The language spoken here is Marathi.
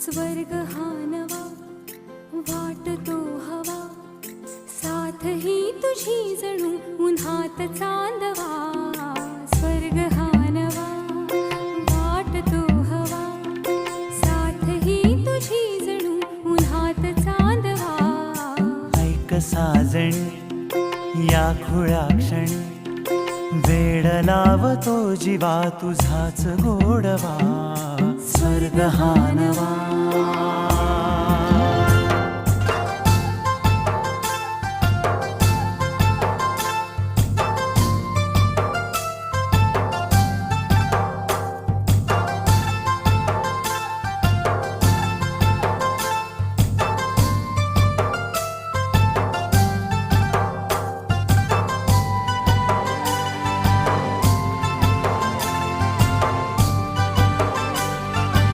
स्वर्ग हा नवा वाटतो हवा, साथ ही तुझी जणू उन्हात चांदवा. स्वर्ग हा नवा वाटतो हवा, साथ ही तुझी जणू उन्हात चांदवा. ऐक साजणी या खुळ्या क्षणी, वेड लावतो जीवा तुझाच गोडवा. स्वर्ग हा नवा